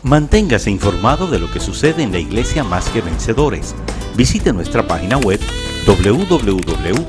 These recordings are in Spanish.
Manténgase informado de lo que sucede en la Iglesia Más que Vencedores. Visite nuestra página web www.mqv.org.do.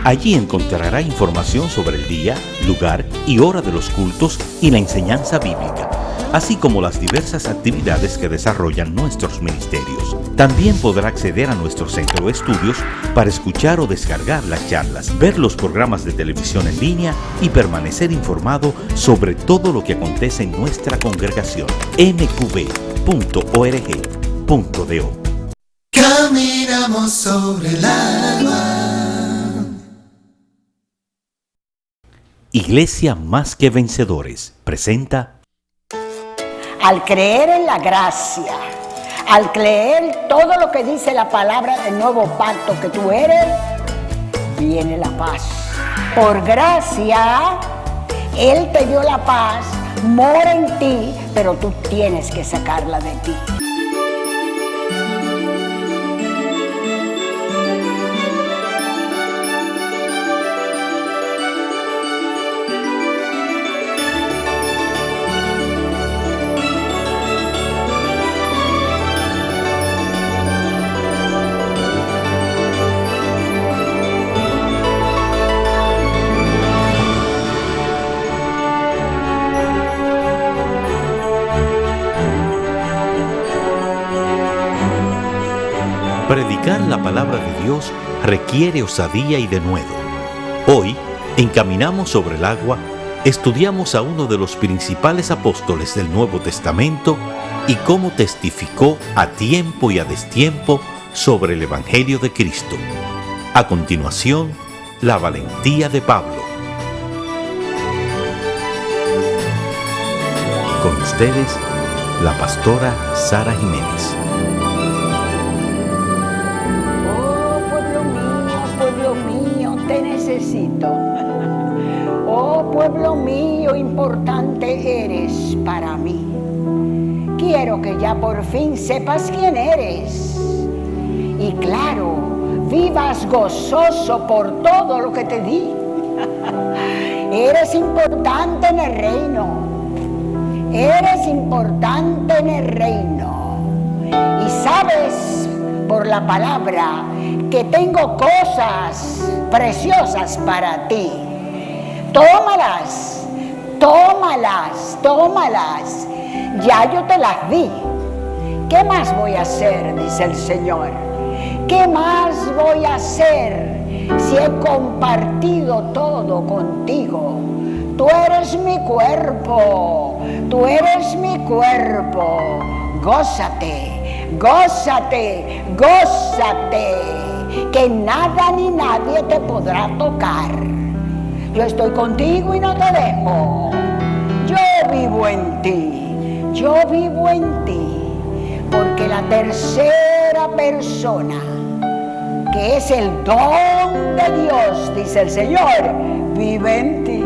Allí encontrará información sobre el día, lugar y hora de los cultos y la enseñanza bíblica, así como las diversas actividades que desarrollan nuestros ministerios. También podrá acceder a nuestro centro de estudios para escuchar o descargar las charlas, ver los programas de televisión en línea y permanecer informado sobre todo lo que acontece en nuestra congregación. mqv.org.do. Caminamos sobre el agua. Iglesia Más que Vencedores presenta Al creer en la gracia, al creer todo lo que dice la palabra del nuevo pacto que tú eres, viene la paz. Por gracia, Él te dio la paz, mora en ti, pero tú tienes que sacarla de ti. Predicar la palabra de Dios requiere osadía y denuedo. Hoy, en Caminamos sobre el Agua, estudiamos a uno de los principales apóstoles del Nuevo Testamento y cómo testificó a tiempo y a destiempo sobre el Evangelio de Cristo. A continuación, la valentía de Pablo. Con ustedes, la pastora Sara Jiménez. Te necesito. Oh, pueblo mío, importante eres para mí. Quiero que ya por fin sepas quién eres. Y claro, vivas gozoso por todo lo que te di. Eres importante en el reino. Eres importante en el reino. Y sabes por la palabra que tengo cosas preciosas para ti. Tómalas, tómalas, tómalas. Ya yo te las di. ¿Qué más voy a hacer? Dice el Señor. ¿Qué más voy a hacer si he compartido todo contigo? Tú eres mi cuerpo, tú eres mi cuerpo. Gózate, gózate, gózate, que nada ni nadie te podrá tocar. Yo estoy contigo y no te dejo. Yo vivo en ti, yo vivo en ti, porque la tercera persona, que es el don de Dios, dice el Señor, vive en ti,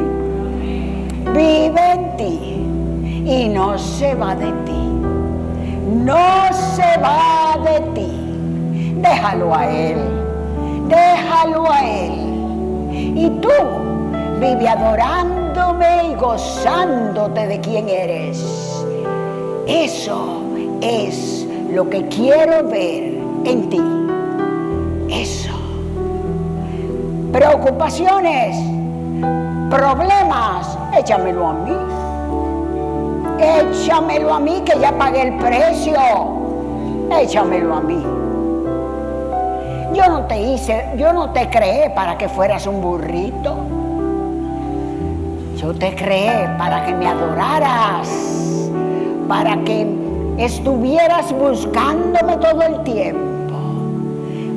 vive en ti y no se va de ti, no se va de ti. Déjalo a Él, déjalo a Él. Y tú vive adorándome y gozándote de quién eres. Eso es lo que quiero ver en ti. Eso. Preocupaciones, problemas, échamelo a mí. Échamelo a mí, que ya pagué el precio. Échamelo a mí. Yo no te creé para que fueras un burrito. Yo te creé para que me adoraras, para que estuvieras buscándome todo el tiempo,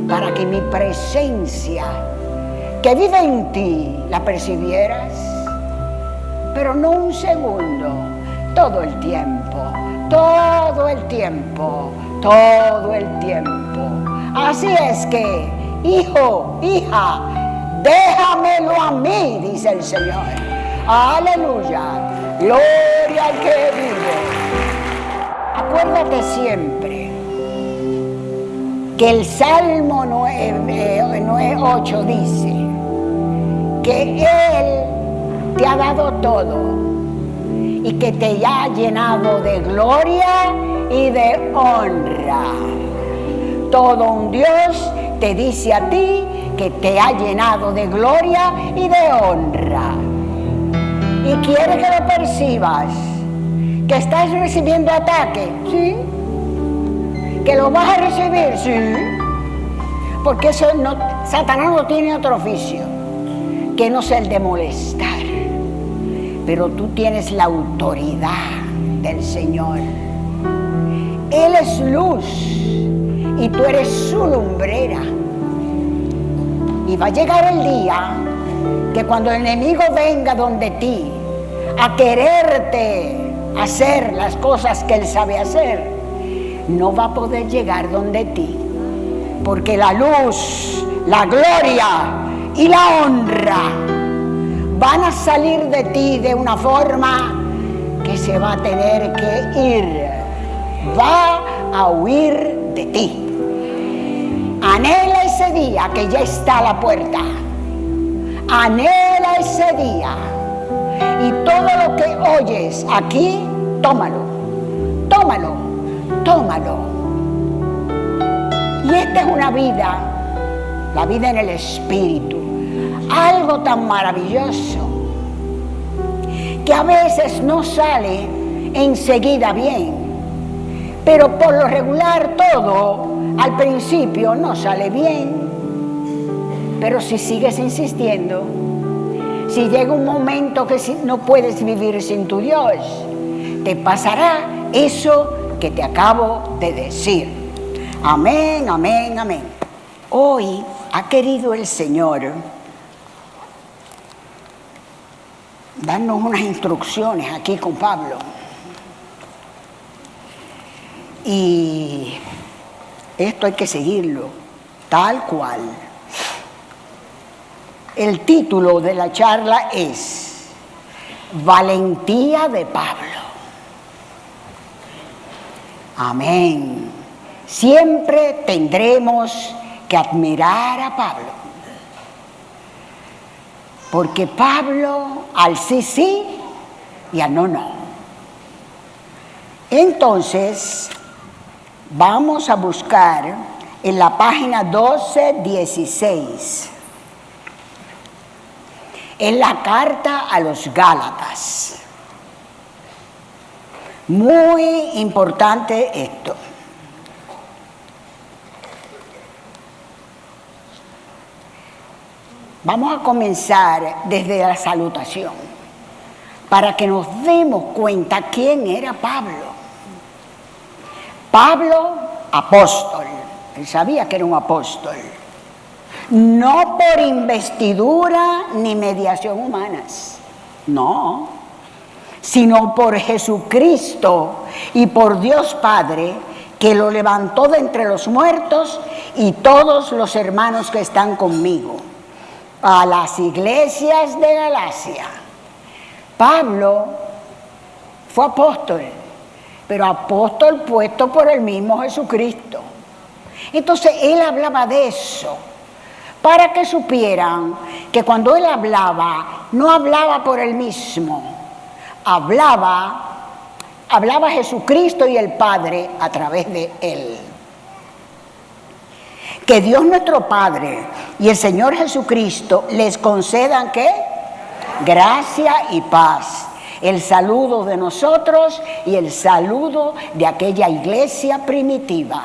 para que mi presencia, que vive en ti, la percibieras, pero no un segundo, todo el tiempo, todo el tiempo, todo el tiempo. Así es que, hijo, hija, déjamelo a mí, dice el Señor. Aleluya, gloria al que vive. Acuérdate siempre que el Salmo 9:8 dice que Él te ha dado todo y que te ha llenado de gloria y de honra. Todo un Dios te dice a ti que te ha llenado de gloria y de honra. Y quiere que lo percibas, que estás recibiendo ataque, ¿sí? Que lo vas a recibir, sí. Porque eso no, Satanás no tiene otro oficio que no sea el de molestar. Pero tú tienes la autoridad del Señor. Él es luz y tú eres su lumbrera. Y va a llegar el día que cuando el enemigo venga donde ti a quererte hacer las cosas que él sabe hacer, no va a poder llegar donde ti, porque la luz, la gloria y la honra van a salir de ti de una forma que se va a tener que ir, va a huir de ti. Anhela ese día que ya está a la puerta. Anhela ese día. Y todo lo que oyes aquí, tómalo, tómalo, tómalo. Y esta es una vida, la vida en el Espíritu, algo tan maravilloso que a veces no sale enseguida bien, pero por lo regular todo al principio no sale bien. Pero si sigues insistiendo, si llega un momento que no puedes vivir sin tu Dios, te pasará eso que te acabo de decir. Amén, amén, amén. Hoy ha querido el Señor darnos unas instrucciones aquí con Pablo. Y esto hay que seguirlo, tal cual. El título de la charla es Valentía de Pablo. Amén. Siempre tendremos que admirar a Pablo, porque Pablo al sí, sí y al no, no. Entonces, vamos a buscar en la página 1216. Es la carta a los Gálatas. Muy importante esto. Vamos a comenzar desde la salutación, para que nos demos cuenta quién era Pablo. Pablo, apóstol. Él sabía que era un apóstol. No por investidura ni mediación humanas, no, sino por Jesucristo y por Dios Padre, que lo levantó de entre los muertos, y todos los hermanos que están conmigo. A las iglesias de Galacia. Pablo fue apóstol, pero apóstol puesto por el mismo Jesucristo. Entonces él hablaba de eso, para que supieran que cuando él hablaba, no hablaba por él mismo, hablaba Jesucristo y el Padre a través de él. Que Dios nuestro Padre y el Señor Jesucristo les concedan ¿qué? Gracia y paz. El saludo de nosotros y el saludo de aquella iglesia primitiva.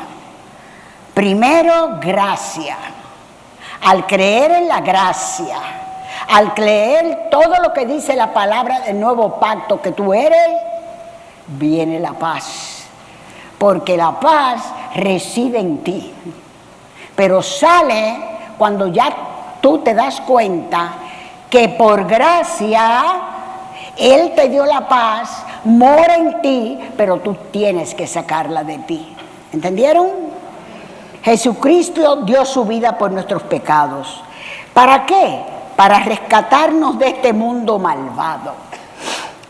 Primero, gracia. Al creer en la gracia, al creer todo lo que dice la palabra del nuevo pacto que tú eres, viene la paz. Porque la paz reside en ti. Pero sale cuando ya tú te das cuenta que por gracia Él te dio la paz, mora en ti, pero tú tienes que sacarla de ti. ¿Entendieron? Jesucristo dio su vida por nuestros pecados. ¿Para qué? Para rescatarnos de este mundo malvado,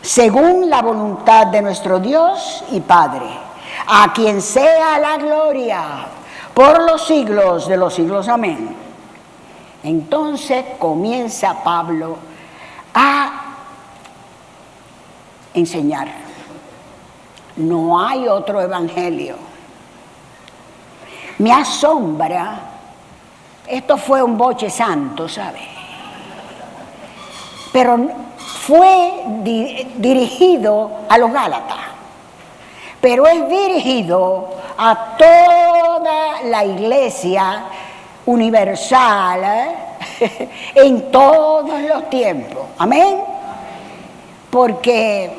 según la voluntad de nuestro Dios y Padre, a quien sea la gloria por los siglos de los siglos. Amén. Entonces comienza Pablo a enseñar. No hay otro evangelio. Me asombra, esto fue un boche santo, ¿sabe? Pero fue dirigido a los Gálatas, pero es dirigido a toda la iglesia universal, en todos los tiempos. Amén. Porque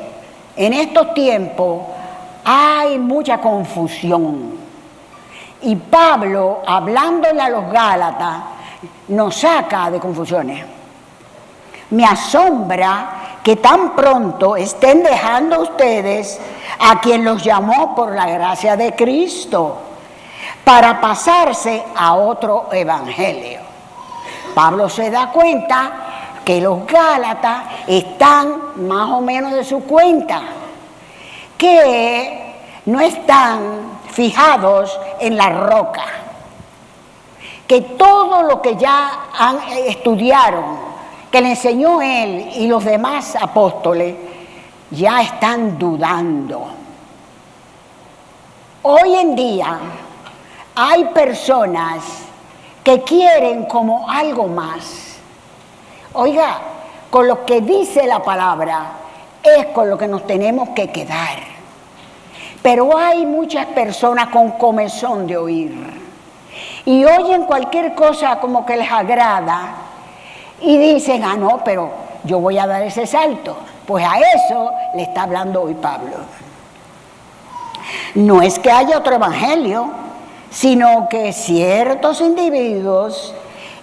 en estos tiempos hay mucha confusión. Y Pablo, hablándole a los Gálatas, nos saca de confusiones. Me asombra que tan pronto estén dejando ustedes a quien los llamó por la gracia de Cristo para pasarse a otro evangelio. Pablo se da cuenta que los Gálatas están más o menos de su cuenta, que no están fijados en la roca, que todo lo que ya estudiaron, que le enseñó él y los demás apóstoles, ya están dudando. Hoy en día hay personas que quieren como algo más. Oiga, con lo que dice la palabra es con lo que nos tenemos que quedar. Pero hay muchas personas con comezón de oír y oyen cualquier cosa como que les agrada y dicen, ah, no, pero yo voy a dar ese salto. Pues a eso le está hablando hoy Pablo. No es que haya otro evangelio, sino que ciertos individuos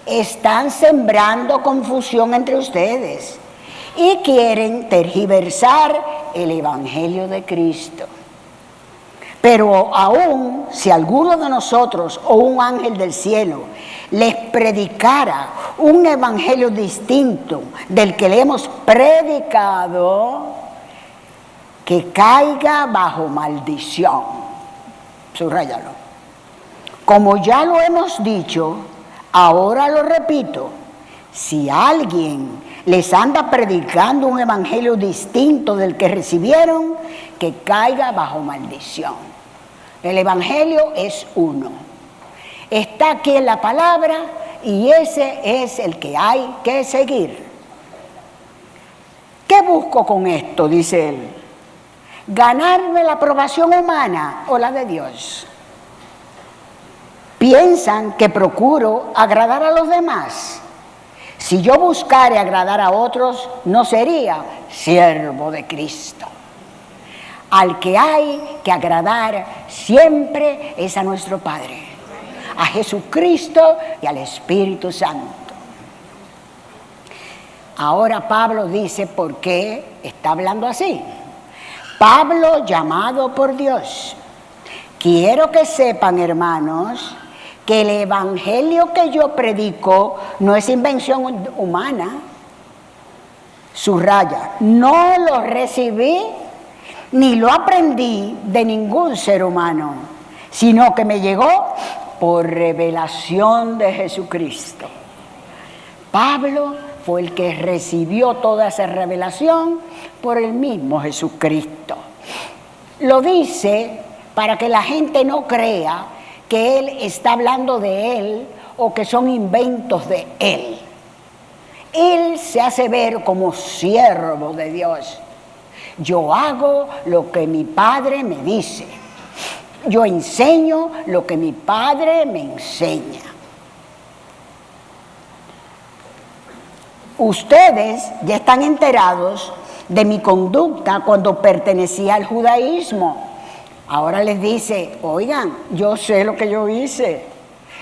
están sembrando confusión entre ustedes y quieren tergiversar el evangelio de Cristo. Pero aún si alguno de nosotros o un ángel del cielo les predicara un evangelio distinto del que le hemos predicado, que caiga bajo maldición. Subráyalo. Como ya lo hemos dicho, ahora lo repito, si alguien les anda predicando un evangelio distinto del que recibieron, que caiga bajo maldición. El evangelio es uno. Está aquí en la palabra y ese es el que hay que seguir. ¿Qué busco con esto?, dice él. ¿Ganarme la aprobación humana o la de Dios? ¿Piensan que procuro agradar a los demás? Si yo buscare agradar a otros, no sería siervo de Cristo. Al que hay que agradar siempre es a nuestro Padre, a Jesucristo y al Espíritu Santo. Ahora Pablo dice por qué está hablando así. Pablo, llamado por Dios. Quiero que sepan, hermanos, que el evangelio que yo predico no es invención humana. Subraya, no lo recibí ni lo aprendí de ningún ser humano, sino que me llegó por revelación de Jesucristo. Pablo fue el que recibió toda esa revelación por el mismo Jesucristo. Lo dice para que la gente no crea que él está hablando de él o que son inventos de él. Él se hace ver como siervo de Dios. Yo hago lo que mi Padre me dice. Yo enseño lo que mi Padre me enseña. Ustedes ya están enterados de mi conducta cuando pertenecía al judaísmo. Ahora les dice, oigan, yo sé lo que yo hice,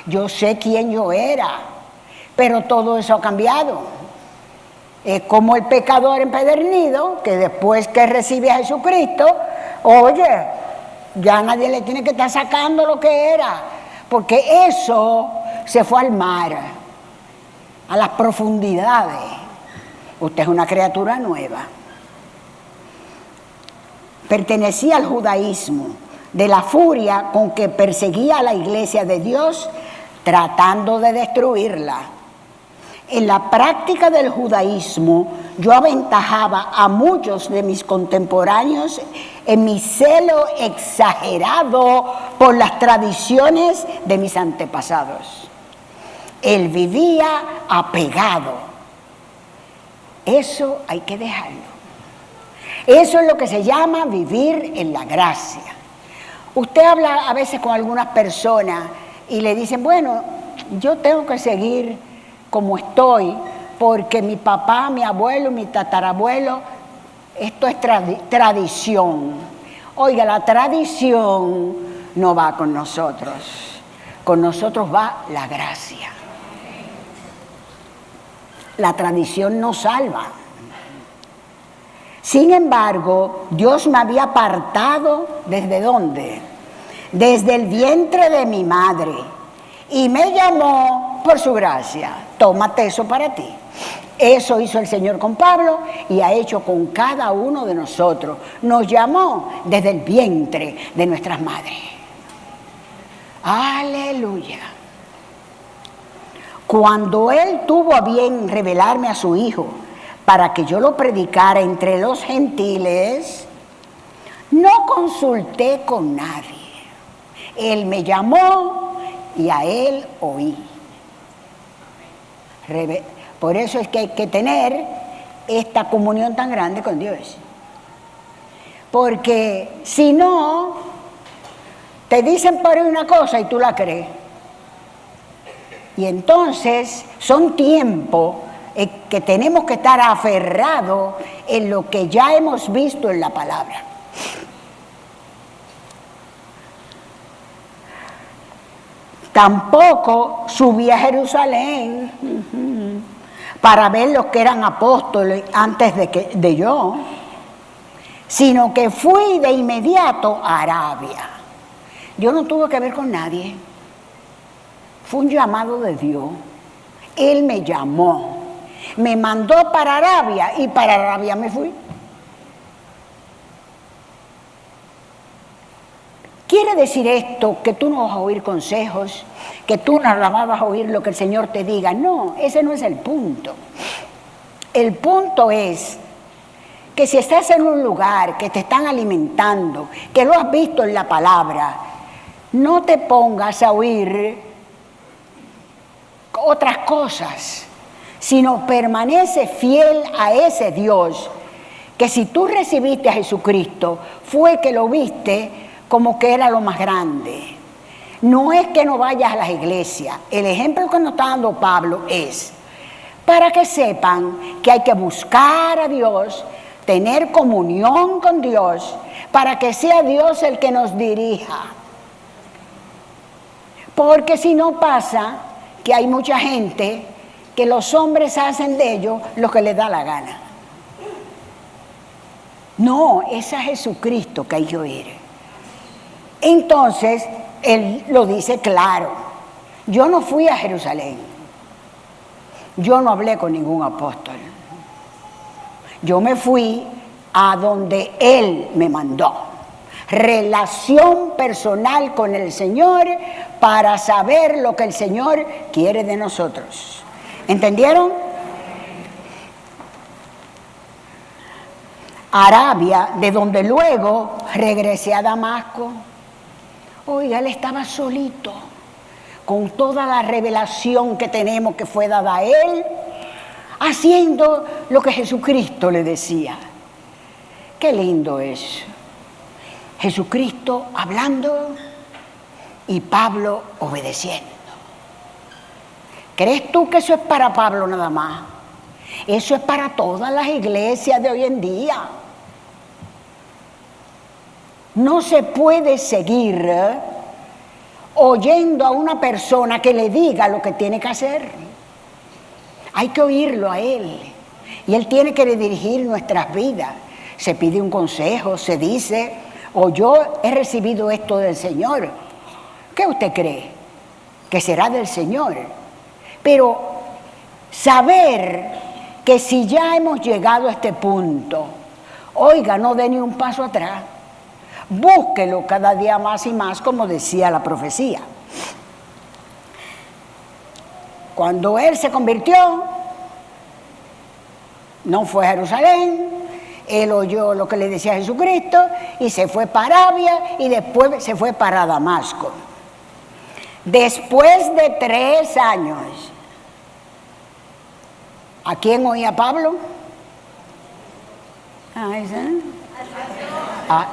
yo sé quién yo era, pero todo eso ha cambiado. Es como el pecador empedernido, que después que recibe a Jesucristo, oye, ya nadie le tiene que estar sacando lo que era, porque eso se fue al mar, a las profundidades. Usted es una criatura nueva. Pertenecía al judaísmo, de la furia con que perseguía a la iglesia de Dios, tratando de destruirla. En la práctica del judaísmo, yo aventajaba a muchos de mis contemporáneos en mi celo exagerado por las tradiciones de mis antepasados. Él vivía apegado. Eso hay que dejarlo. Eso es lo que se llama vivir en la gracia. Usted habla a veces con algunas personas y le dicen, bueno, yo tengo que seguir como estoy, porque mi papá, mi abuelo, mi tatarabuelo, esto es tradición. Oiga, la tradición no va con nosotros va la gracia. La tradición no salva. Sin embargo, Dios me había apartado, ¿desde dónde? Desde el vientre de mi madre, y me llamó por su gracia. Tómate eso para ti. Eso hizo el Señor con Pablo y ha hecho con cada uno de nosotros. Nos llamó desde el vientre de nuestras madres. Aleluya. Cuando Él tuvo a bien revelarme a su Hijo para que yo lo predicara entre los gentiles, no consulté con nadie. Él me llamó y a Él oí. Por eso es que hay que tener esta comunión tan grande con Dios. Porque si no, te dicen por una cosa y tú la crees. Y entonces son tiempos que tenemos que estar aferrados en lo que ya hemos visto en la palabra. Tampoco subí a Jerusalén para ver los que eran apóstoles antes de yo, sino que fui de inmediato a Arabia. Yo no tuve que ver con nadie. Fue un llamado de Dios. Él me llamó, me mandó para Arabia y para Arabia me fui. ¿Quiere decir esto que tú no vas a oír consejos, que tú no vas a oír lo que el Señor te diga? No, ese no es el punto. El punto es que si estás en un lugar que te están alimentando, que lo has visto en la palabra, no te pongas a oír otras cosas, sino permanece fiel a ese Dios, que si tú recibiste a Jesucristo, fue que lo viste como que era lo más grande. No es que no vayas a las iglesias. El ejemplo que nos está dando Pablo es para que sepan que hay que buscar a Dios, tener comunión con Dios, para que sea Dios el que nos dirija. Porque si no pasa que hay mucha gente que los hombres hacen de ellos lo que les da la gana. No, es a Jesucristo que hay que oír. Entonces, Él lo dice claro. Yo no fui a Jerusalén. Yo no hablé con ningún apóstol. Yo me fui a donde Él me mandó. Relación personal con el Señor para saber lo que el Señor quiere de nosotros. ¿Entendieron? Arabia, de donde luego regresé a Damasco. Oiga, él estaba solito, con toda la revelación que tenemos que fue dada a él, haciendo lo que Jesucristo le decía. Qué lindo es. Jesucristo hablando y Pablo obedeciendo. ¿Crees tú que eso es para Pablo nada más? Eso es para todas las iglesias de hoy en día. No se puede seguir oyendo a una persona que le diga lo que tiene que hacer. Hay que oírlo a Él. Y Él tiene que dirigir nuestras vidas. Se pide un consejo, se dice, o yo he recibido esto del Señor. ¿Qué usted cree? Que será del Señor. Pero saber que si ya hemos llegado a este punto, oiga, no dé ni un paso atrás. Búsquelo cada día más y más, como decía la profecía. Cuando él se convirtió, no fue a Jerusalén. Él oyó lo que le decía Jesucristo y se fue para Arabia y después se fue para Damasco. Después de 3 años, ¿a quién oía Pablo?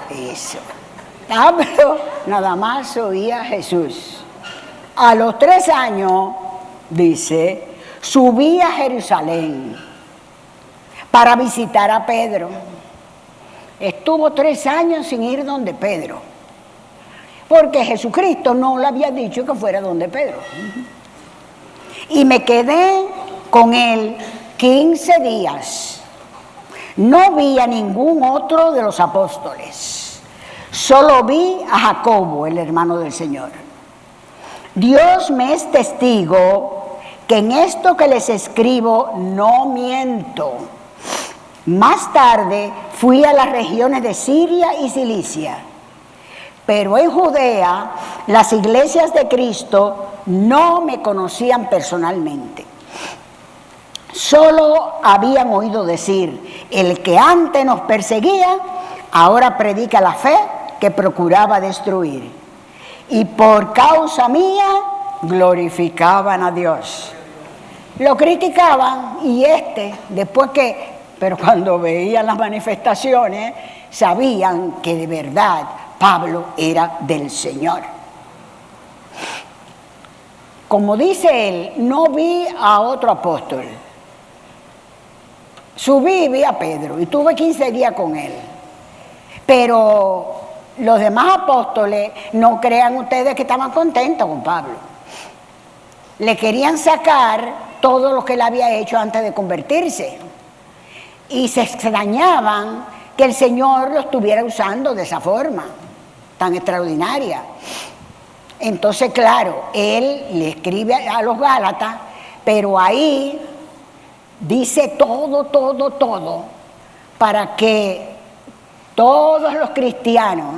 Eso. Pablo nada más oía a Jesús. A los 3 años, dice, subí a Jerusalén para visitar a Pedro. Estuvo 3 años sin ir donde Pedro, porque Jesucristo no le había dicho que fuera donde Pedro. Y me quedé con él 15 días. No vi a ningún otro de los apóstoles. Solo vi a Jacobo, el hermano del Señor. Dios me es testigo que en esto que les escribo no miento. Más tarde fui a las regiones de Siria y Cilicia, pero en Judea las iglesias de Cristo no me conocían personalmente. Solo habían oído decir: el que antes nos perseguía, ahora predica la fe que procuraba destruir. Y por causa mía glorificaban a Dios. Lo criticaban y pero cuando veían las manifestaciones, sabían que de verdad Pablo era del Señor. Como dice él, no vi a otro apóstol. Subí y vi a Pedro y tuve 15 días con él. Pero los demás apóstoles, no crean ustedes que estaban contentos con Pablo. Le querían sacar todo lo que él había hecho antes de convertirse. Y se extrañaban que el Señor lo estuviera usando de esa forma tan extraordinaria. Entonces, claro, él le escribe a los Gálatas, pero ahí dice todo, para que todos los cristianos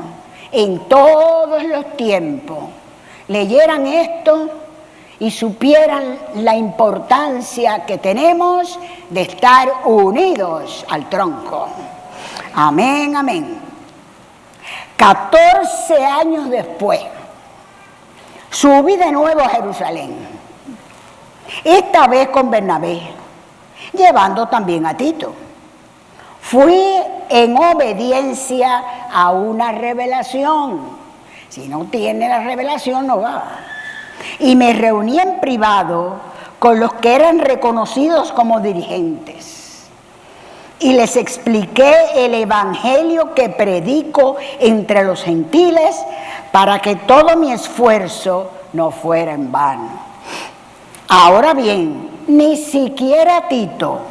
en todos los tiempos leyeran esto y supieran la importancia que tenemos de estar unidos al tronco. Amén, amén. 14 años después, subí de nuevo a Jerusalén, esta vez con Bernabé, llevando también a Tito. Fui en obediencia a una revelación. Si no tiene la revelación, no va. Y me reuní en privado con los que eran reconocidos como dirigentes. Y les expliqué el evangelio que predico entre los gentiles para que todo mi esfuerzo no fuera en vano. Ahora bien, ni siquiera Tito,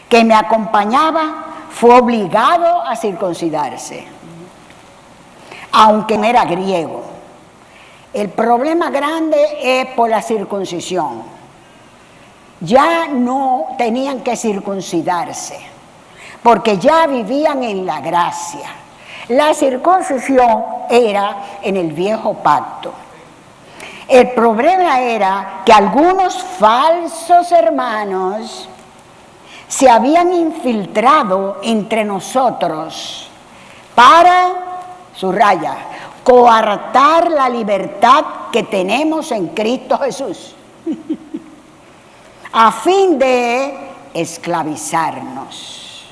que me acompañaba, fue obligado a circuncidarse, aunque no era griego. El problema grande es por la circuncisión. Ya no tenían que circuncidarse, porque ya vivían en la gracia. La circuncisión era en el viejo pacto. El problema era que algunos falsos hermanos se habían infiltrado entre nosotros para, subraya, coartar la libertad que tenemos en Cristo Jesús, a fin de esclavizarnos.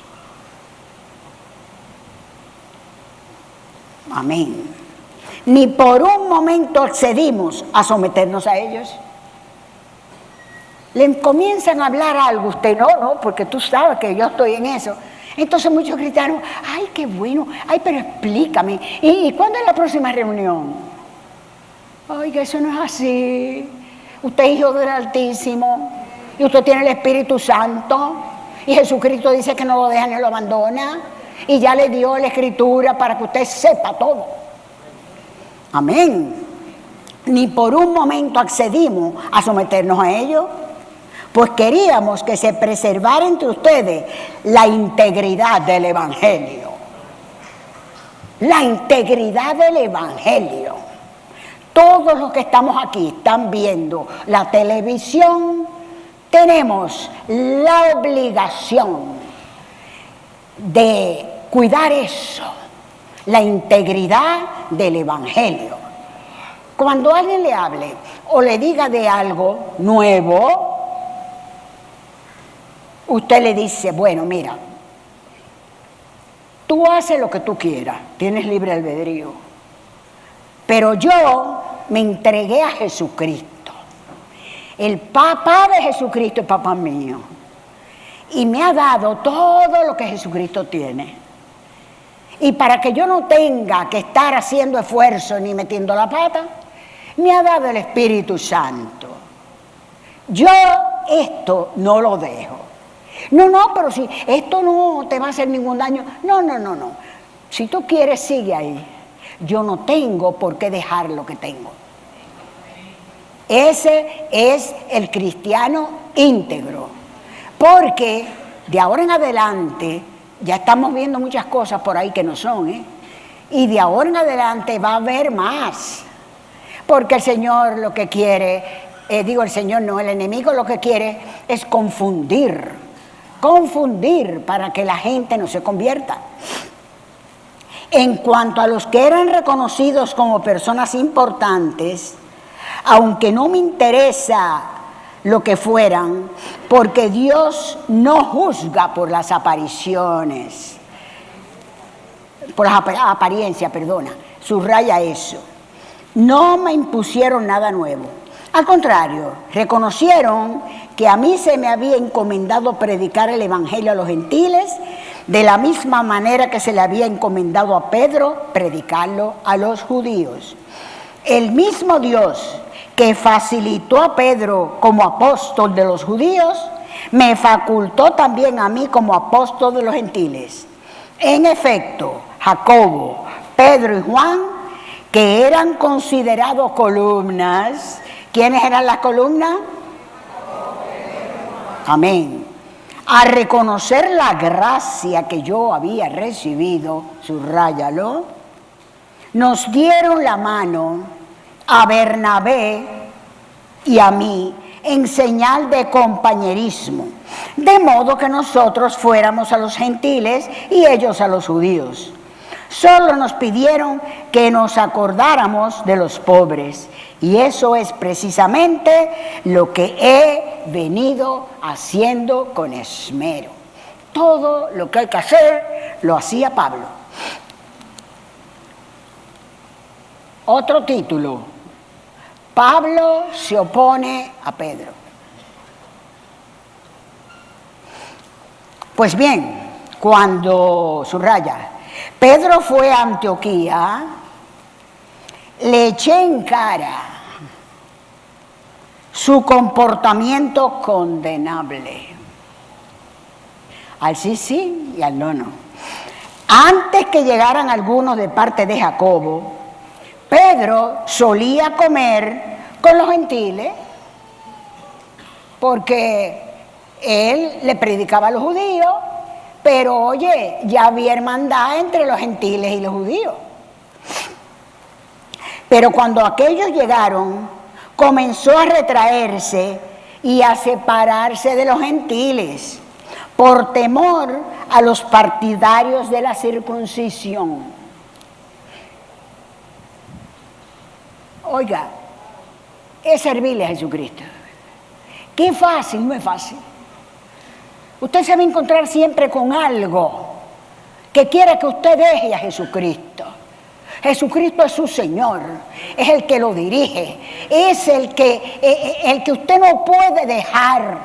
Amén. Ni por un momento accedimos a someternos a ellos. Le comienzan a hablar algo, usted no, porque tú sabes que yo estoy en eso. Entonces muchos gritaron: ay, qué bueno, ay, pero explícame, ¿y cuándo es la próxima reunión? Oiga, eso no es así. Usted es hijo del Altísimo, y usted tiene el Espíritu Santo, y Jesucristo dice que no lo deja ni lo abandona, y ya le dio la Escritura para que usted sepa todo. Amén. Ni por un momento accedimos a someternos a ellos, pues queríamos que se preservara entre ustedes la integridad del Evangelio. La integridad del Evangelio. Todos los que estamos aquí están viendo la televisión, tenemos la obligación de cuidar eso, la integridad del Evangelio. Cuando alguien le hable o le diga de algo nuevo, usted le dice, bueno, mira, tú haces lo que tú quieras, tienes libre albedrío, pero yo me entregué a Jesucristo. El papá de Jesucristo es papá mío y me ha dado todo lo que Jesucristo tiene. Y para que yo no tenga que estar haciendo esfuerzo ni metiendo la pata, me ha dado el Espíritu Santo. Yo esto no lo dejo. No, pero si esto no te va a hacer ningún daño. No. Si tú quieres, sigue ahí. Yo no tengo por qué dejar lo que tengo. Ese es el cristiano íntegro. Porque de ahora en adelante, ya estamos viendo muchas cosas por ahí que no son, y de ahora en adelante va a haber más. Porque el Señor lo que quiere, el Señor no, el enemigo lo que quiere es confundir para que la gente no se convierta. En cuanto a los que eran reconocidos como personas importantes, aunque no me interesa lo que fueran, porque Dios no juzga por las apariciones, por las apariencias, subraya eso. No me impusieron nada nuevo. Al contrario, reconocieron que a mí se me había encomendado predicar el Evangelio a los gentiles, de la misma manera que se le había encomendado a Pedro predicarlo a los judíos. El mismo Dios que facilitó a Pedro como apóstol de los judíos, me facultó también a mí como apóstol de los gentiles. En efecto, Jacobo, Pedro y Juan, que eran considerados columnas, ¿quiénes eran las columnas? Amén. A reconocer la gracia que yo había recibido, subráyalo, nos dieron la mano a Bernabé y a mí en señal de compañerismo, de modo que nosotros fuéramos a los gentiles y ellos a los judíos. Solo nos pidieron que nos acordáramos de los pobres, y eso es precisamente lo que he venido haciendo con esmero. Todo lo que hay que hacer lo hacía Pablo. Otro título: Pablo se opone a Pedro. Pues bien, cuando, subraya, Pedro fue a Antioquía, le eché en cara su comportamiento condenable. Al sí y al no. Antes que llegaran algunos de parte de Jacobo, Pedro solía comer con los gentiles porque él le predicaba a los judíos, pero oye, ya había hermandad entre los gentiles y los judíos. Pero cuando aquellos llegaron, comenzó a retraerse y a separarse de los gentiles por temor a los partidarios de la circuncisión. Oiga, es servirle a Jesucristo. Qué fácil, no es fácil. Usted se va a encontrar siempre con algo que quiere que usted deje a Jesucristo. Jesucristo es su Señor, es el que lo dirige, es el que usted no puede dejar,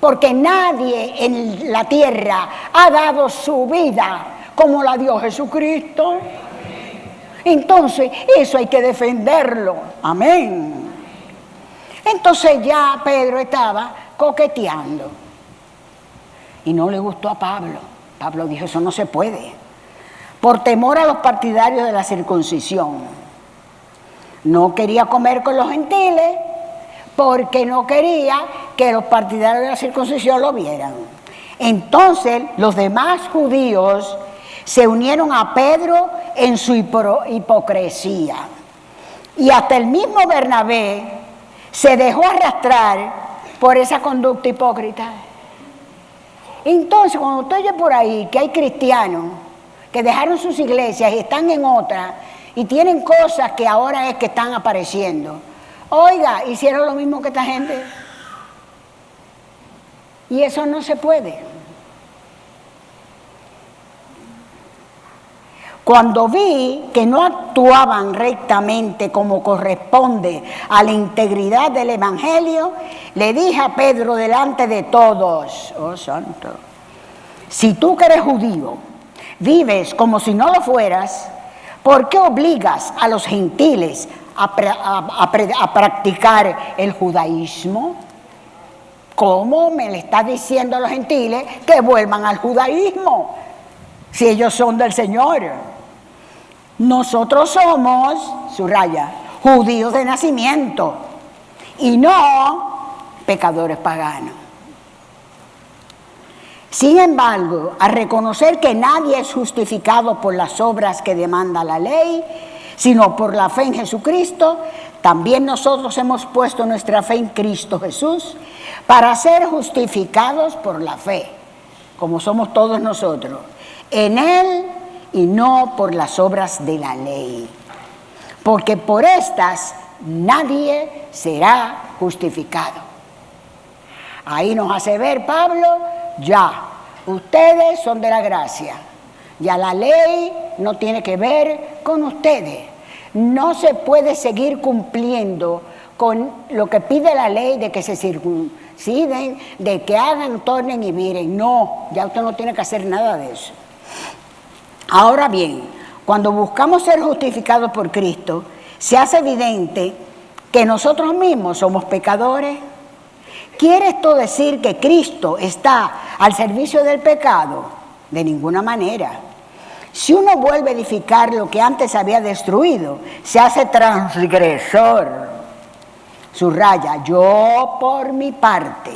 porque nadie en la tierra ha dado su vida como la dio Jesucristo. Entonces, eso hay que defenderlo. Amén. Entonces ya Pedro estaba coqueteando. Y no le gustó a Pablo. Pablo dijo, eso no se puede. Por temor a los partidarios de la circuncisión. No quería comer con los gentiles porque no quería que los partidarios de la circuncisión lo vieran. Entonces, los demás judíos se unieron a Pedro en su hipocresía. Y hasta el mismo Bernabé se dejó arrastrar por esa conducta hipócrita. Entonces, cuando usted oye por ahí que hay cristianos que dejaron sus iglesias y están en otras y tienen cosas que ahora es que están apareciendo, oiga, hicieron lo mismo que esta gente. Y eso no se puede. Cuando vi que no actuaban rectamente como corresponde a la integridad del Evangelio, le dije a Pedro delante de todos, oh santo, si tú que eres judío vives como si no lo fueras, ¿por qué obligas a los gentiles a practicar el judaísmo? ¿Cómo me le estás diciendo a los gentiles que vuelvan al judaísmo si ellos son del Señor? Nosotros somos, subraya, judíos de nacimiento y no pecadores paganos. Sin embargo, al reconocer que nadie es justificado por las obras que demanda la ley, sino por la fe en Jesucristo, también nosotros hemos puesto nuestra fe en Cristo Jesús para ser justificados por la fe, como somos todos nosotros, en Él y no por las obras de la ley, porque por estas nadie será justificado. Ahí nos hace ver Pablo, ya, ustedes son de la gracia, ya la ley no tiene que ver con ustedes. No se puede seguir cumpliendo con lo que pide la ley de que se circunciden, de que hagan, tornen y viren. No, ya usted no tiene que hacer nada de eso. Ahora bien, cuando buscamos ser justificados por Cristo, se hace evidente que nosotros mismos somos pecadores. ¿Quiere esto decir que Cristo está al servicio del pecado? De ninguna manera. Si uno vuelve a edificar lo que antes había destruido, se hace transgresor. Subraya, yo por mi parte,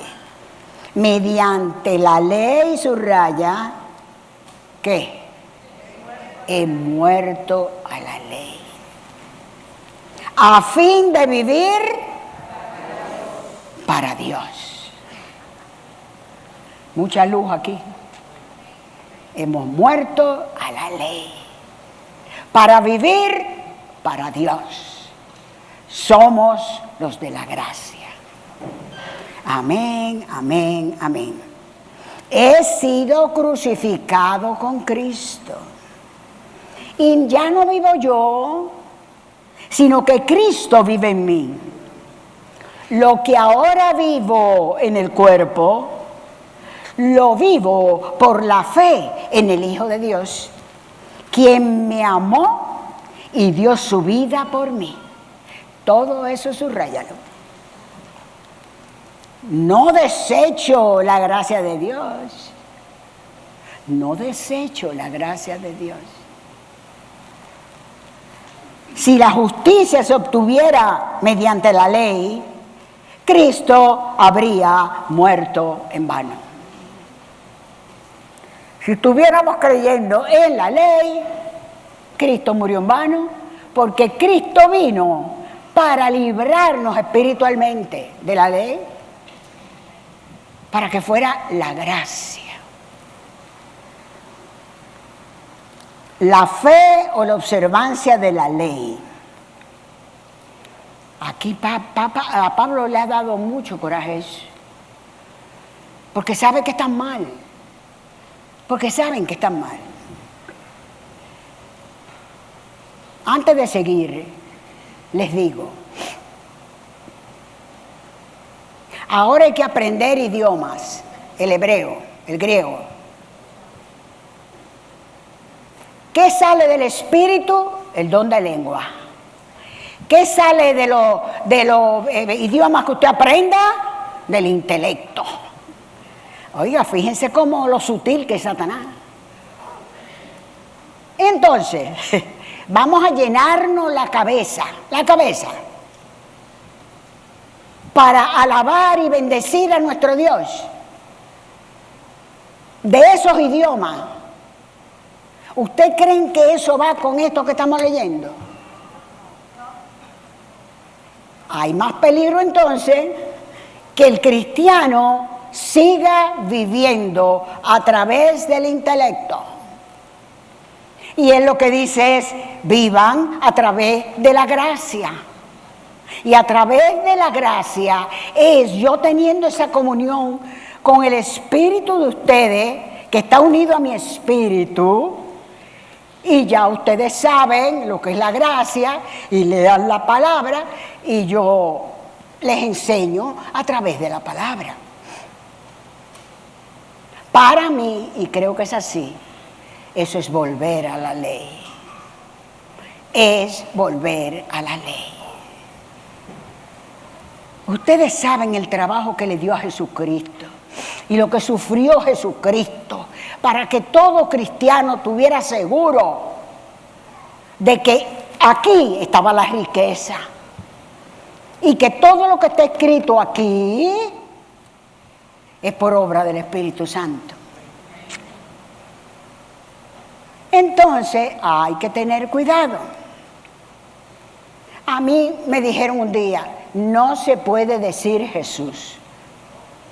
mediante la ley, subraya, ¿qué? He muerto a la ley, a fin de vivir para Dios. Mucha luz aquí. Hemos muerto a la ley para vivir para Dios. Somos los de la gracia. Amén, amén, amén. He sido crucificado con Cristo. Y ya no vivo yo, sino que Cristo vive en mí. Lo que ahora vivo en el cuerpo, lo vivo por la fe en el Hijo de Dios, quien me amó y dio su vida por mí. Todo eso subráyalo. No desecho la gracia de Dios. No desecho la gracia de Dios. Si la justicia se obtuviera mediante la ley, Cristo habría muerto en vano. Si estuviéramos creyendo en la ley, Cristo murió en vano, porque Cristo vino para librarnos espiritualmente de la ley, para que fuera la gracia. La fe o la observancia de la ley. Aquí a Pablo le ha dado mucho coraje eso, porque sabe que están mal, porque saben que están mal. Antes de seguir, les digo, ahora hay que aprender idiomas, el hebreo, el griego. ¿Qué sale del espíritu? El don de lengua. ¿Qué sale de los idiomas que usted aprenda? Del intelecto. Oiga, fíjense cómo lo sutil que es Satanás. Entonces, vamos a llenarnos la cabeza, para alabar y bendecir a nuestro Dios de esos idiomas. ¿Usted creen que eso va con esto que estamos leyendo? Hay más peligro entonces que el cristiano siga viviendo a través del intelecto. Y él lo que dice es, vivan a través de la gracia. Y a través de la gracia es yo teniendo esa comunión con el espíritu de ustedes, que está unido a mi espíritu, y ya ustedes saben lo que es la gracia, y le dan la palabra, y yo les enseño a través de la palabra. Para mí, y creo que es así, eso es volver a la ley. Es volver a la ley. Ustedes saben el trabajo que le dio a Jesucristo y lo que sufrió Jesucristo para que todo cristiano tuviera seguro de que aquí estaba la riqueza y que todo lo que está escrito aquí es por obra del Espíritu Santo. Entonces hay que tener cuidado. A mí me dijeron un día, no se puede decir Jesús.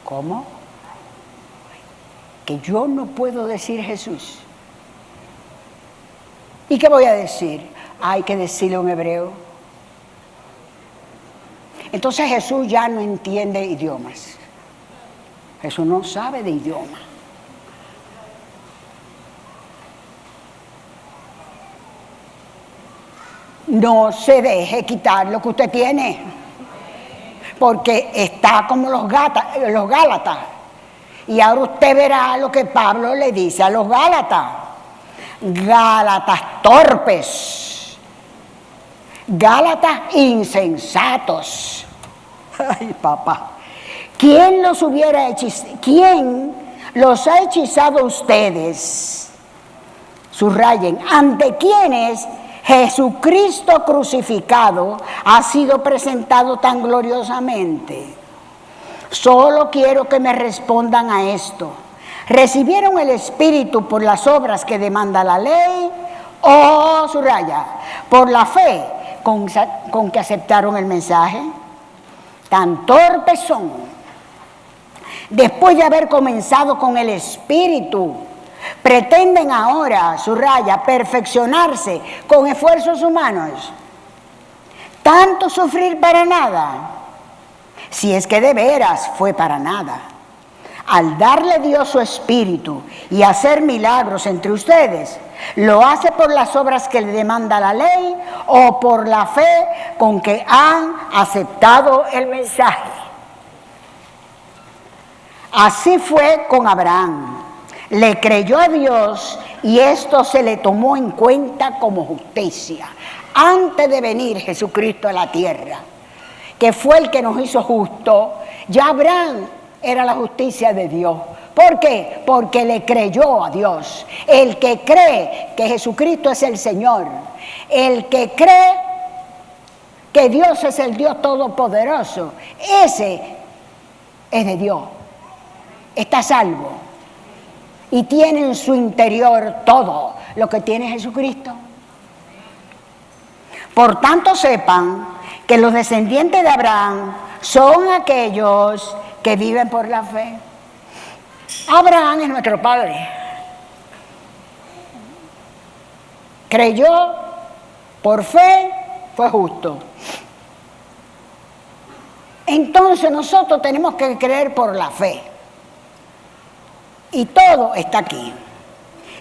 ¿Cómo? Que yo no puedo decir Jesús. ¿Y qué voy a decir? Hay que decirlo en hebreo. Entonces Jesús ya no entiende idiomas. Jesús no sabe de idioma. No se deje quitar lo que usted tiene, porque está como los Gálatas. Y ahora usted verá lo que Pablo le dice a los Gálatas. Gálatas torpes, Gálatas insensatos. Ay, papá. ¿Quién los ha hechizado a ustedes? Subrayen, ante quienes Jesucristo crucificado ha sido presentado tan gloriosamente. Solo quiero que me respondan a esto. ¿Recibieron el Espíritu por las obras que demanda la ley? O, subraya, por la fe con que aceptaron el mensaje. Tan torpes son. Después de haber comenzado con el Espíritu, pretenden ahora, subraya, perfeccionarse con esfuerzos humanos. Tanto sufrir para nada, si es que de veras fue para nada. Al darle Dios su Espíritu y hacer milagros entre ustedes, ¿lo hace por las obras que le demanda la ley o por la fe con que han aceptado el mensaje? Así fue con Abraham. Le creyó a Dios y esto se le tomó en cuenta como justicia. Antes de venir Jesucristo a la tierra, que fue el que nos hizo justos, ya Abraham era la justicia de Dios. ¿Por qué? Porque le creyó a Dios. El que cree que Jesucristo es el Señor, el que cree que Dios es el Dios Todopoderoso, ese es de Dios, está salvo y tiene en su interior todo lo que tiene Jesucristo. Por tanto, sepan que los descendientes de Abraham son aquellos que viven por la fe. Abraham es nuestro padre. Creyó, por fe, fue justo. Entonces nosotros tenemos que creer por la fe. Y todo está aquí.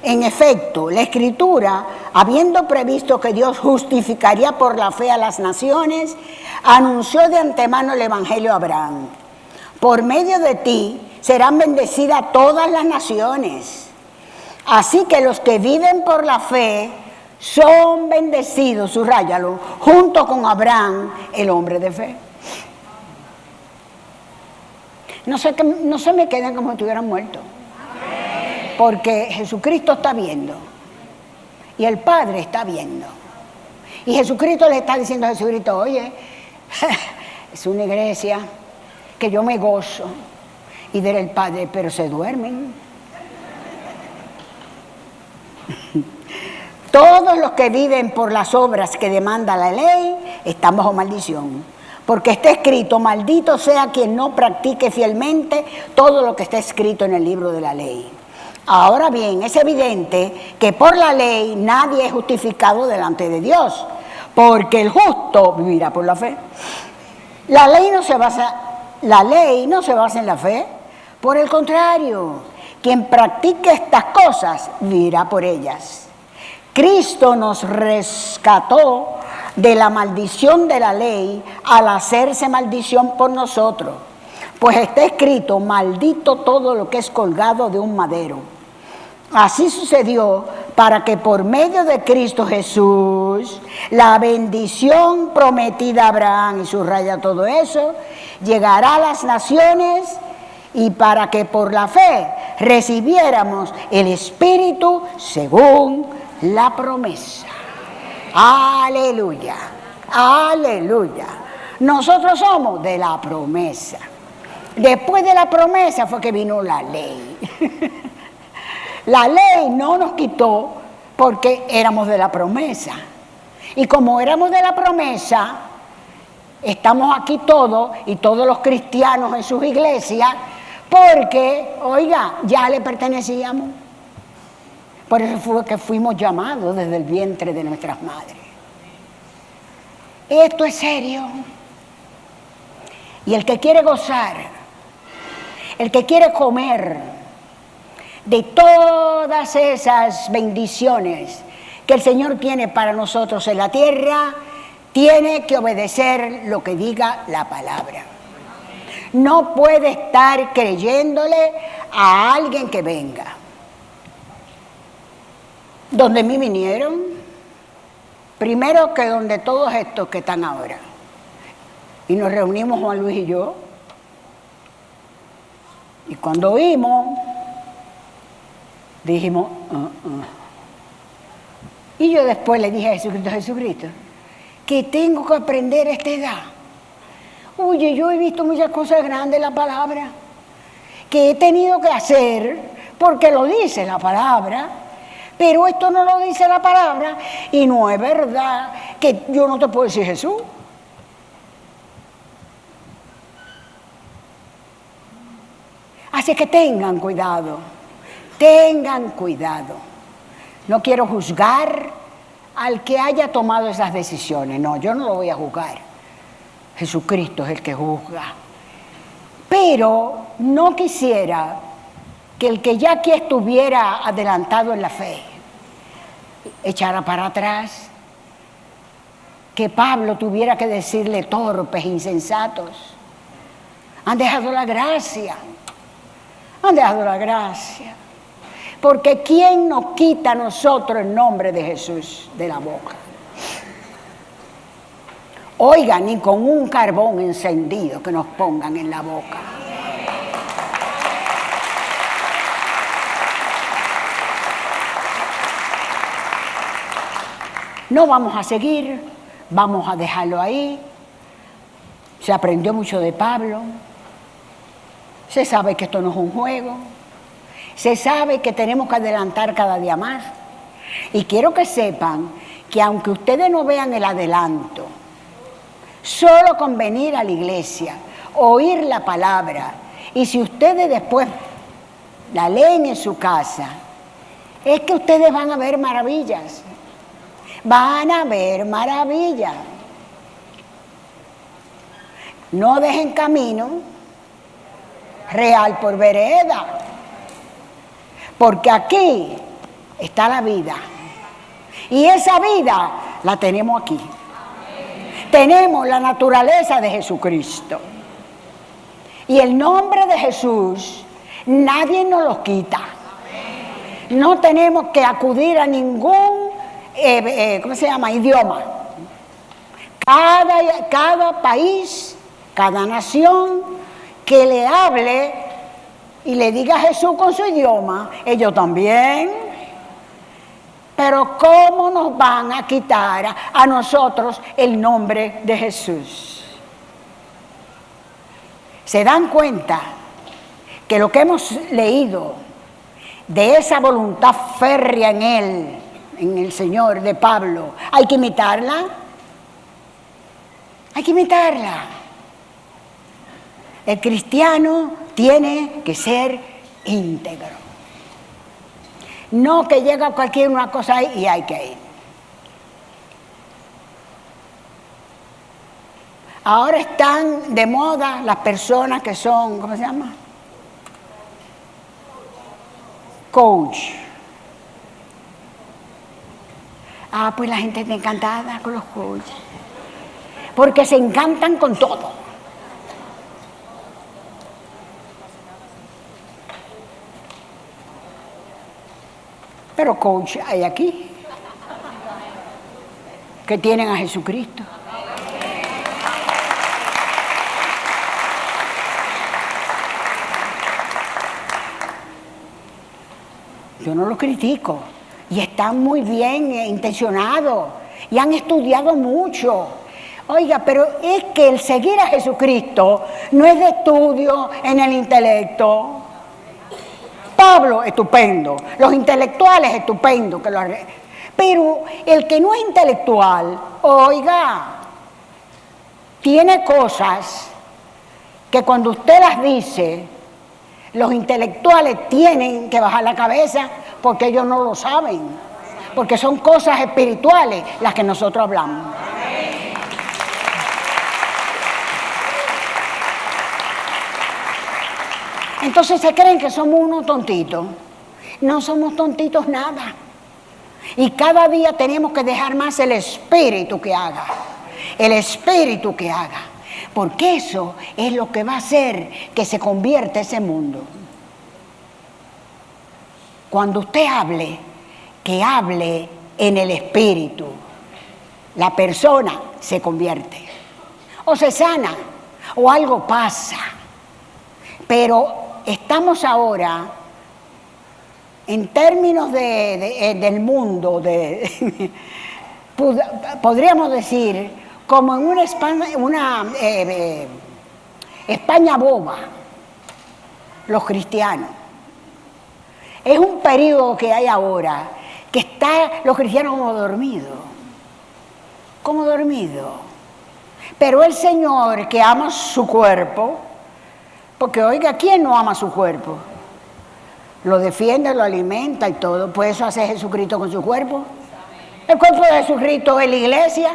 En efecto, la Escritura, habiendo previsto que Dios justificaría por la fe a las naciones, anunció de antemano el Evangelio a Abraham. Por medio de ti serán bendecidas todas las naciones. Así que los que viven por la fe son bendecidos, subráyalo, junto con Abraham, el hombre de fe. No se me queden como si estuvieran muertos. Porque Jesucristo está viendo y el Padre está viendo. Y Jesucristo le está diciendo a Jesucristo, oye, es una iglesia que yo me gozo. Y dirá el Padre, pero se duermen. Todos los que viven por las obras que demanda la ley están bajo maldición. Porque está escrito, maldito sea quien no practique fielmente todo lo que está escrito en el libro de la ley. Ahora bien, es evidente que por la ley nadie es justificado delante de Dios, porque el justo vivirá por la fe. La ley no se basa en la fe, por el contrario, quien practique estas cosas vivirá por ellas. Cristo nos rescató de la maldición de la ley al hacerse maldición por nosotros, pues está escrito, maldito todo lo que es colgado de un madero. Así sucedió para que por medio de Cristo Jesús, la bendición prometida a Abraham, y subraya todo eso, llegará a las naciones, y para que por la fe recibiéramos el Espíritu según la promesa. Aleluya, aleluya. Nosotros somos de la promesa. Después de la promesa fue que vino la ley. La ley no nos quitó porque éramos de la promesa. Y como éramos de la promesa, estamos aquí todos y todos los cristianos en sus iglesias porque, oiga, ya le pertenecíamos. Por eso fue que fuimos llamados desde el vientre de nuestras madres. Esto es serio. Y el que quiere gozar, el que quiere comer de todas esas bendiciones que el Señor tiene para nosotros en la tierra, tiene que obedecer lo que diga la palabra. No puede estar creyéndole a alguien que venga. Donde mí vinieron, primero que donde todos estos que están ahora. Y nos reunimos Juan Luis y yo. Y cuando oímos, dijimos, Y yo después le dije a Jesucristo, que tengo que aprender a esta edad. Oye, yo he visto muchas cosas grandes en la palabra, que he tenido que hacer porque lo dice la palabra, pero esto no lo dice la palabra y no es verdad que yo no te puedo decir Jesús. Así que tengan cuidado, tengan cuidado. No quiero juzgar al que haya tomado esas decisiones, no, yo no lo voy a juzgar. Jesucristo es el que juzga. Pero no quisiera que el que ya aquí estuviera adelantado en la fe echara para atrás, que Pablo tuviera que decirle torpes, insensatos. Han dejado la gracia, han dejado la gracia. Porque ¿quién nos quita a nosotros el nombre de Jesús de la boca? Oiga, ni con un carbón encendido que nos pongan en la boca. No vamos a seguir, vamos a dejarlo ahí. Se aprendió mucho de Pablo. Se sabe que esto no es un juego. Se sabe que tenemos que adelantar cada día más. Y quiero que sepan que aunque ustedes no vean el adelanto, solo con venir a la iglesia, oír la palabra, y si ustedes después la leen en su casa, es que ustedes van a ver maravillas. Van a ver maravillas. No dejen camino real por vereda, porque aquí está la vida. Y esa vida la tenemos aquí. Tenemos la naturaleza de Jesucristo. Y el nombre de Jesús, nadie nos lo quita. No tenemos que acudir a ningún, idioma. Cada país, cada nación que le hable y le diga a Jesús con su idioma, ellos también. Pero ¿cómo nos van a quitar a nosotros el nombre de Jesús? ¿Se dan cuenta que lo que hemos leído de esa voluntad férrea en Él, en el Señor de Pablo, hay que imitarla? Hay que imitarla. El cristiano tiene que ser íntegro. No que llega cualquier una cosa ahí y hay que ir. Ahora están de moda las personas que son, ¿cómo se llama? Coach. Pues la gente está encantada con los coaches. Porque se encantan con todo. Pero coach hay aquí que tienen a Jesucristo. Yo no los critico y están muy bien intencionados y han estudiado mucho. Oiga, pero es que el seguir a Jesucristo no es de estudio en el intelecto. Pablo, estupendo. Los intelectuales, estupendo. Pero el que no es intelectual, oiga, tiene cosas que cuando usted las dice, los intelectuales tienen que bajar la cabeza porque ellos no lo saben. Porque son cosas espirituales las que nosotros hablamos. Entonces se creen que somos unos tontitos. No somos tontitos nada. Y cada día tenemos que dejar más el Espíritu que haga. El Espíritu que haga. Porque eso es lo que va a hacer que se convierta ese mundo. Cuando usted hable, que hable en el Espíritu. La persona se convierte. O se sana, o algo pasa. Pero estamos ahora, en términos del mundo, podríamos decir, como en una España boba, los cristianos. Es un periodo que hay ahora, que están los cristianos como dormidos. Pero el Señor, que ama su cuerpo, porque oiga, ¿quién no ama su cuerpo? Lo defiende, lo alimenta y todo. Pues eso hace Jesucristo con su cuerpo. El cuerpo de Jesucristo es la iglesia.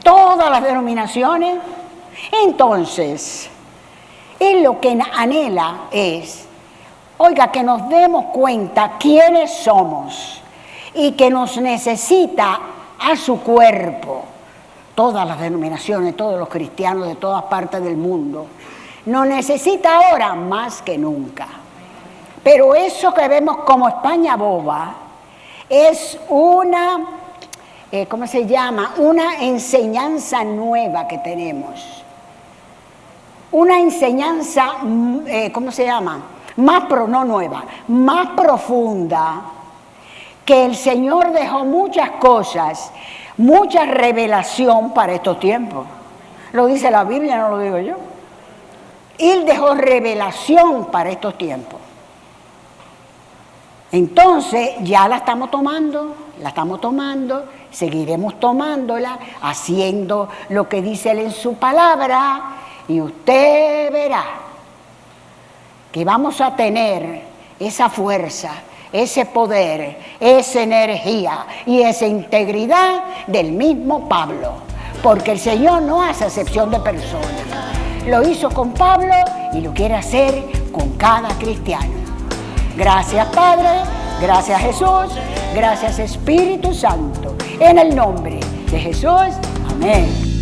Todas las denominaciones. Entonces, él lo que anhela es, oiga, que nos demos cuenta quiénes somos y que nos necesita a su cuerpo. Todas las denominaciones, todos los cristianos de todas partes del mundo. Nos necesita ahora más que nunca. Pero eso que vemos como España boba es una, ¿cómo se llama? Una enseñanza nueva que tenemos. Una enseñanza, ¿cómo se llama? No nueva, más profunda, que el Señor dejó muchas cosas, mucha revelación para estos tiempos. Lo dice la Biblia, no lo digo yo. Él dejó revelación para estos tiempos. Entonces ya la estamos tomando, seguiremos tomándola, haciendo lo que dice Él en su palabra, y usted verá que vamos a tener esa fuerza, ese poder, esa energía y esa integridad del mismo Pablo, porque el Señor no hace acepción de personas. Lo hizo con Pablo y lo quiere hacer con cada cristiano. Gracias, Padre, gracias, Jesús, gracias, Espíritu Santo. En el nombre de Jesús, amén.